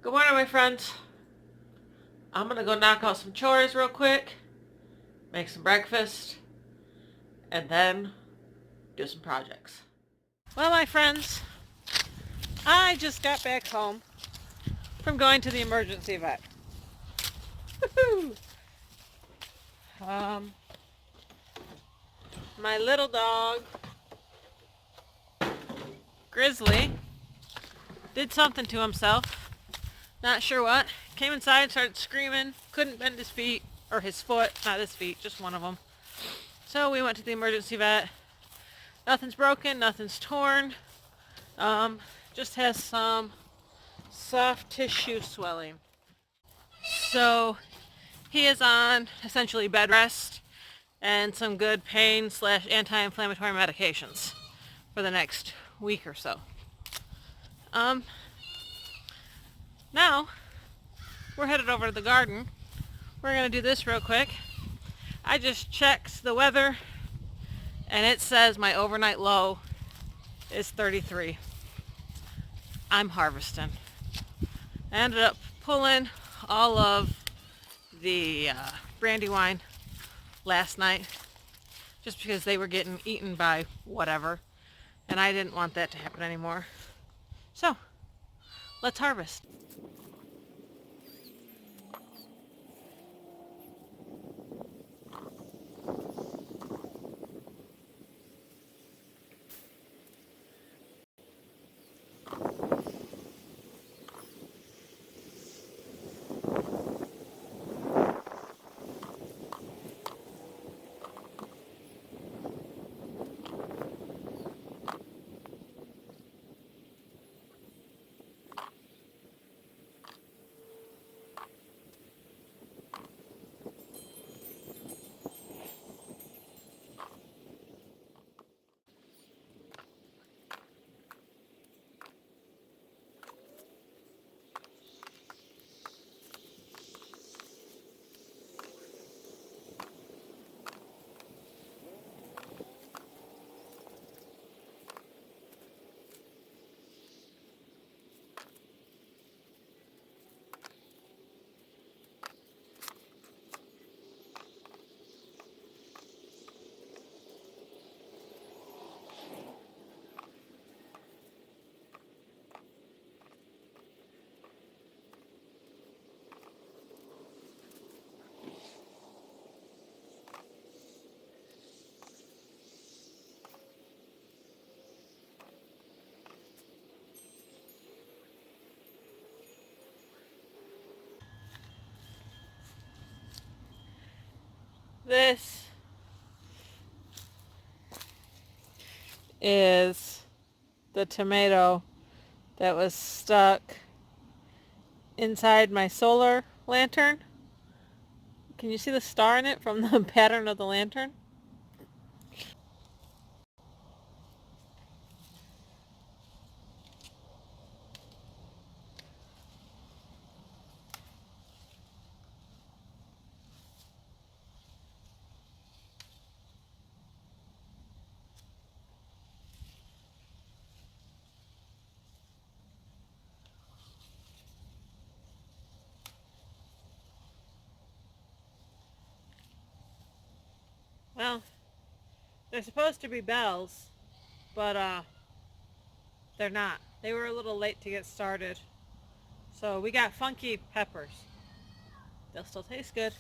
Good morning, my friends. I'm gonna go knock out some chores real quick, make some breakfast, and then do some projects. Well, my friends, I just got back home from going to the emergency vet. Woo-hoo! Um, my little dog, Grizzly, did something to himself. Not sure what. Came inside, started screaming, couldn't bend his feet, or his foot, not his feet, just one of them. So we went to the emergency vet. Nothing's broken, nothing's torn. Just has some soft tissue swelling. So he is on essentially bed rest and some good pain slash anti-inflammatory medications for the next week or so. Um, Now we're headed over to the garden. We're gonna do this real quick. I just checked the weather and it says my overnight low is 33. I'm harvesting. I ended up pulling all of the brandy wine last night just because they were getting eaten by whatever, and I didn't want that to happen anymore. So let's harvest. This is the tomato that was stuck inside my solar lantern. Can you see the star in it from the pattern of the lantern? Well, they're supposed to be bells, but they're not. They were a little late to get started. So we got funky peppers. They'll still taste good.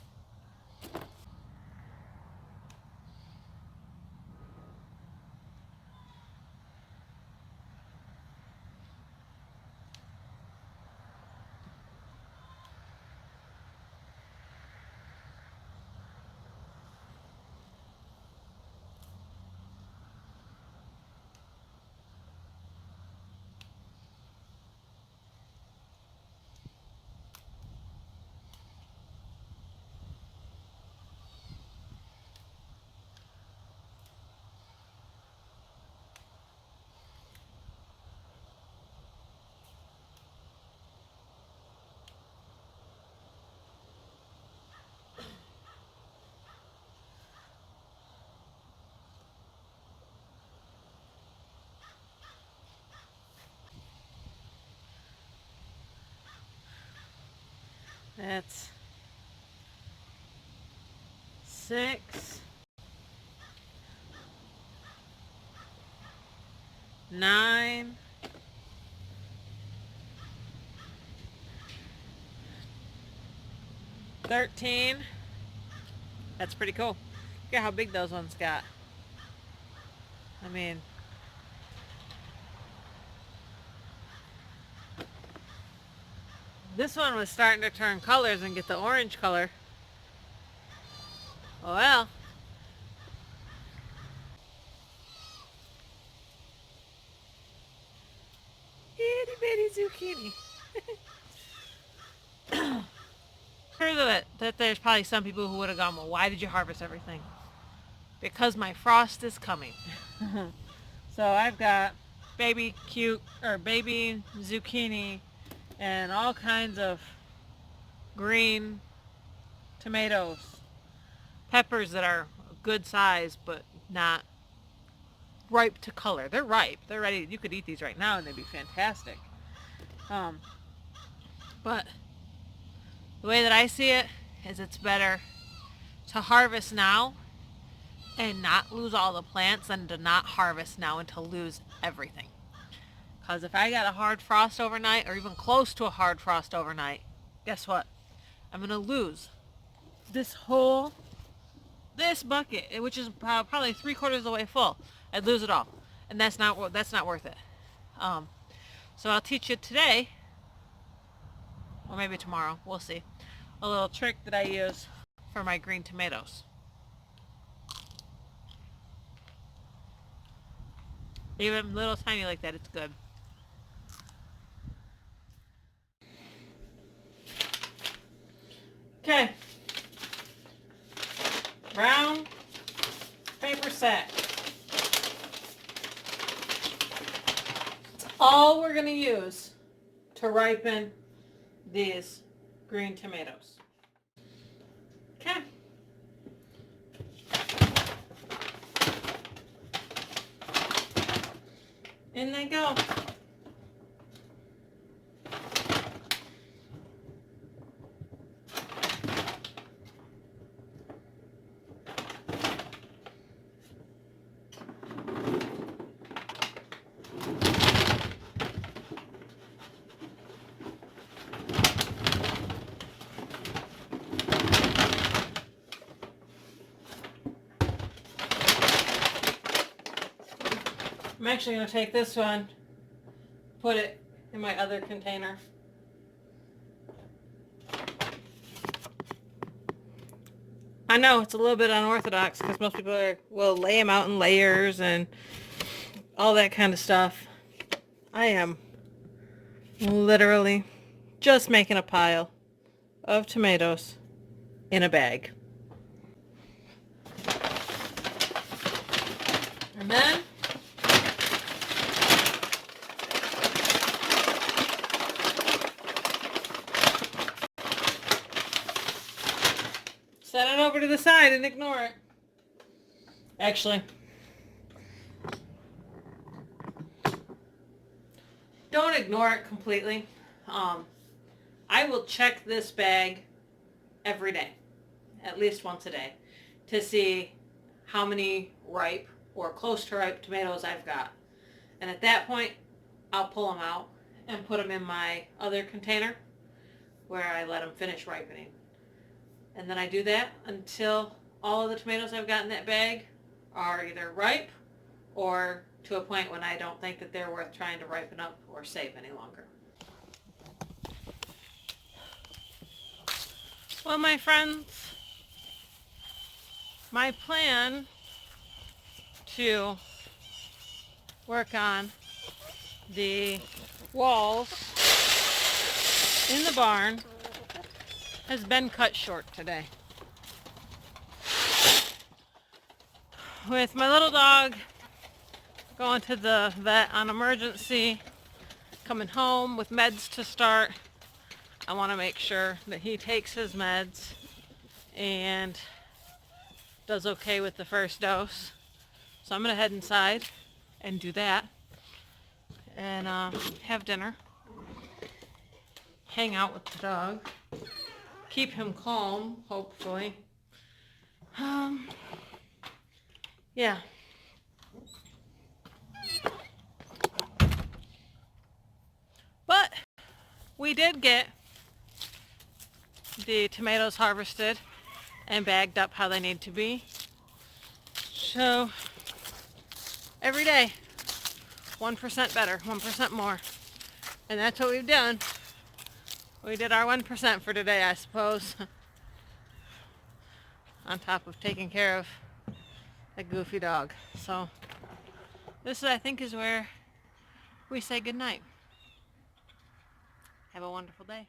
That's 6, 9, 13. That's pretty cool. Look at how big those ones got. I mean, this one was starting to turn colors and get the orange color. Oh well. Itty bitty zucchini. Heard that there's probably some people who would have gone, well, why did you harvest everything? Because my frost is coming. So I've got baby zucchini and all kinds of green tomatoes, peppers that are a good size but not ripe to color. They're ripe. They're ready. You could eat these right now and they'd be fantastic. But the way that I see it is it's better to harvest now and not lose all the plants than to not harvest now and to lose everything. Because if I got a hard frost overnight or even close to a hard frost overnight, guess what? I'm going to lose this bucket, which is probably 3/4 of the way full. I'd lose it all. And that's not worth it. So I'll teach you today, or maybe tomorrow, we'll see, a little trick that I use for my green tomatoes. Even little tiny like that, it's good. Okay. Brown paper sack. It's all we're going to use to ripen these green tomatoes. Okay. In they go. I'm actually going to take this one, put it in my other container. I know it's a little bit unorthodox because most people will lay them out in layers and all that kind of stuff. I am literally just making a pile of tomatoes in a bag. And then set it over to the side and ignore it. Actually, don't ignore it completely. I will check this bag every day, at least once a day, to see how many ripe or close to ripe tomatoes I've got. And at that point, I'll pull them out and put them in my other container where I let them finish ripening. And then I do that until all of the tomatoes I've got in that bag are either ripe or to a point when I don't think that they're worth trying to ripen up or save any longer. Well, my friends, my plan to work on the walls in the barn has been cut short today. With my little dog going to the vet on emergency, coming home with meds to start, I want to make sure that he takes his meds and does okay with the first dose. So I'm going to head inside and do that and have dinner, hang out with the dog, keep him calm, hopefully. Yeah. But we did get the tomatoes harvested and bagged up how they need to be. So every day, 1% better, 1% more. And that's what we've done. We did our 1% for today, I suppose. On top of taking care of a goofy dog. So this, I think, is where we say goodnight. Have a wonderful day.